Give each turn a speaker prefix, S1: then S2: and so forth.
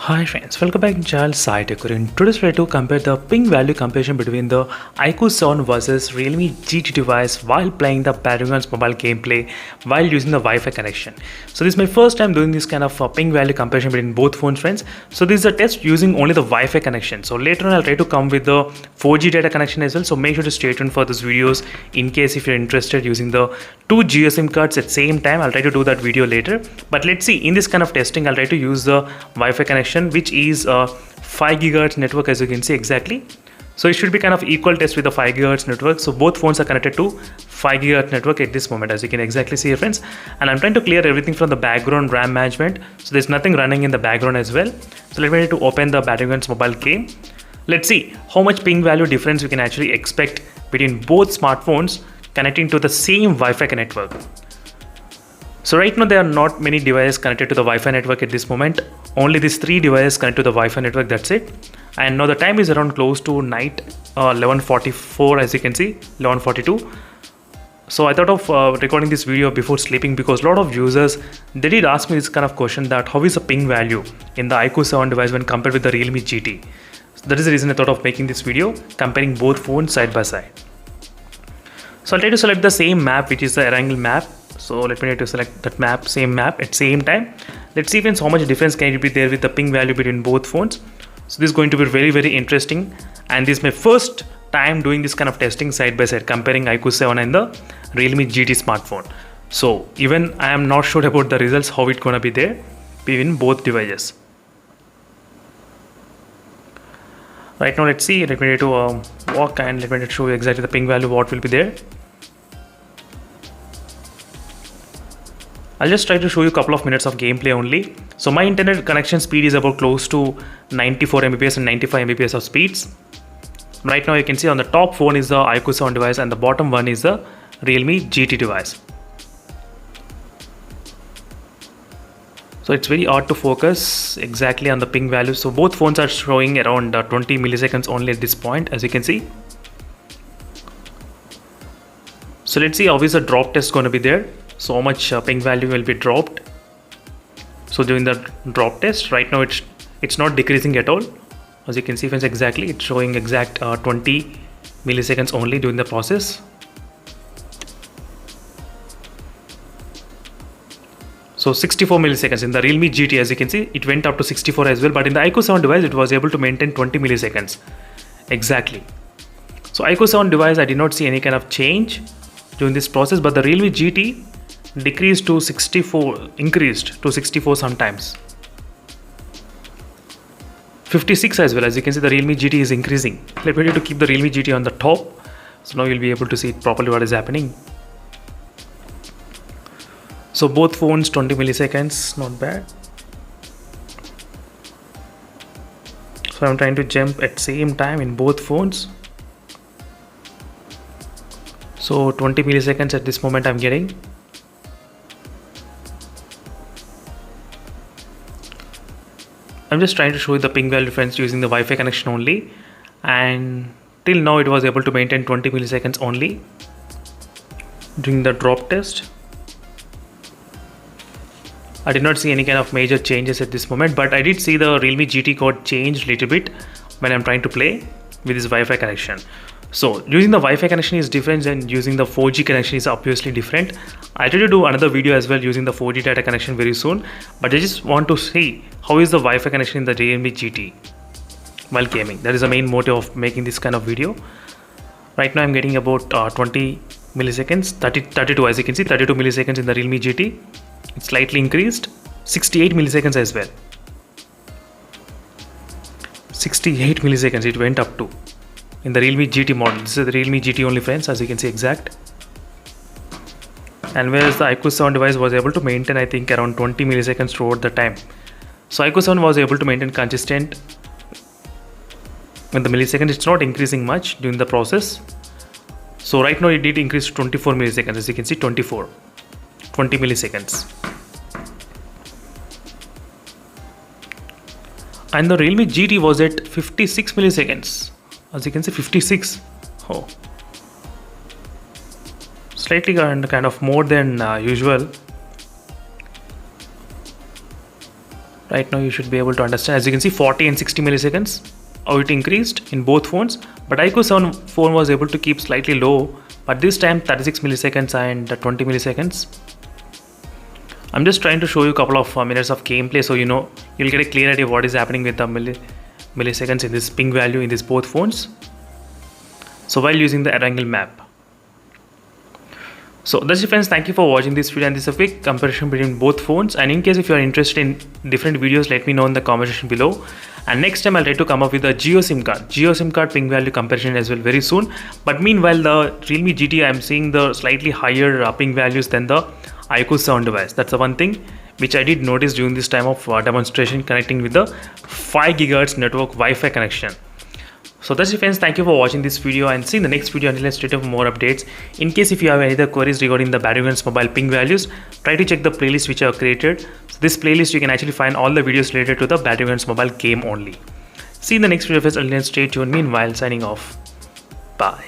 S1: Hi friends, welcome back to channel Sai Tech. In today's video to compare the ping value comparison between the iQOO 7 versus Realme GT device while playing the Battlegrounds mobile gameplay while using the Wi-Fi connection. So this is my first time doing this kind of ping value comparison between both phones, friends. So this is a test using only the Wi-Fi connection. So later on I'll try to come with the 4G data connection as well. So make sure to stay tuned for these videos in case if you're interested using the two GSM cards at same time. I'll try to do that video later. But let's see, in this kind of testing I'll try to use the Wi-Fi connection, which is a 5 GHz network, as you can see exactly. So it should be kind of equal test with the 5 GHz network. So both phones are connected to 5 GHz network at this moment, as you can exactly see here, friends. And I'm trying to clear everything from the background RAM management. So there's nothing running in the background as well. So let me need to open the Battlegrounds mobile game. Let's see how much ping value difference we can actually expect between both smartphones connecting to the same Wi-Fi network. So right now there are not many devices connected to the Wi-Fi network at this moment. Only these 3 devices connect to the Wi-Fi network, that's it. And now the time is around close to night, 11:44, as you can see, 11:42. So I thought of recording this video before sleeping because a lot of users, they did ask me this kind of question, that how is the ping value in the iQOO 7 device when compared with the Realme GT. So that is the reason I thought of making this video, comparing both phones side by side. So I'll try to select the same map, which is the Erangel map. So let me try to select that map, same map at same time. Let's see friends how much difference can it be there with the ping value between both phones. So this is going to be very interesting, and this is my first time doing this kind of testing side by side, comparing iQOO 7 and the Realme GT smartphone. So even I am not sure about the results, how it's gonna be there between both devices. Right now let's see, let me try to walk and let me show you exactly the ping value what will be there. I'll just try to show you a couple of minutes of gameplay only. So my internet connection speed is about close to 94 Mbps and 95 Mbps of speeds. Right now you can see on the top phone is the iQOO 7 device and the bottom one is the Realme GT device. So it's very hard to focus exactly on the ping value. So both phones are showing around 20 milliseconds only at this point, as you can see. So let's see how is the drop test going to be there. So how much ping value will be dropped. So during the drop test, right now it's not decreasing at all, as you can see friends, exactly it's showing exact 20 milliseconds only during the process. So 64 milliseconds in the Realme GT, as you can see it went up to 64 as well, but in the iQOO 7 device it was able to maintain 20 milliseconds exactly. So iQOO 7 device I did not see any kind of change during this process, but the Realme GT decreased to 64, increased to 64 sometimes, 56 as well. As you can see the Realme GT is increasing. Let me try to keep the Realme GT on the top, so now you'll be able to see properly what is happening. So both phones 20 milliseconds, not bad. So I'm trying to jump at same time in both phones. So 20 milliseconds at this moment I'm getting. I'm just trying to show you the ping value difference using the Wi-Fi connection only, and till now it was able to maintain 20 milliseconds only during the drop test. I did not see any kind of major changes at this moment, but I did see the Realme GT code change a little bit when I'm trying to play with this Wi-Fi connection. So using the Wi-Fi connection is different and using the 4G connection is obviously different. I'll try to do another video as well using the 4G data connection very soon, but I just want to see how is the Wi-Fi connection in the Realme GT while gaming. That is the main motive of making this kind of video. Right now I'm getting about 20 milliseconds, 32 as you can see, 32 milliseconds in the Realme GT. It's slightly increased, 68 milliseconds as well. 68 milliseconds it went up to in the Realme GT model. This is the Realme GT only friends, as you can see exact. And whereas the iQOO 7 device was able to maintain I think around 20 milliseconds throughout the time. So iQOO 7 was able to maintain consistent with the milliseconds. It's not increasing much during the process. So right now it did increase to 24 milliseconds, as you can see 20 milliseconds. And the Realme GT was at 56 milliseconds, as you can see 56. Oh, slightly kind of more than usual. Right now you should be able to understand. As you can see, 40 and 60 milliseconds, how it increased in both phones. But iQOO 7 phone was able to keep slightly low, but this time 36 milliseconds and 20 milliseconds. I'm just trying to show you a couple of minutes of gameplay, so you'll get a clear idea of what is happening with the milliseconds in this ping value in these both phones. So while using the Erangel map. So that's it, friends. Thank you for watching this video, and this is a quick comparison between both phones. And in case if you are interested in different videos, let me know in the comment section below. And next time I'll try to come up with a Jio SIM card ping value comparison as well very soon. But meanwhile, the Realme GT, I'm seeing the slightly higher ping values than the iQOO 7 device. That's the one thing which I did notice during this time of demonstration connecting with the 5 GHz network Wi-Fi connection. So that's it, friends. Thank you for watching this video, and see in the next video. Until then, stay tuned for more updates. In case if you have any other queries regarding the Battlegrounds mobile ping values, try to check the playlist which I have created. So this playlist you can actually find all the videos related to the Battlegrounds mobile game only. See you in the next video, friends. Until then, stay tuned. Meanwhile, signing off. Bye.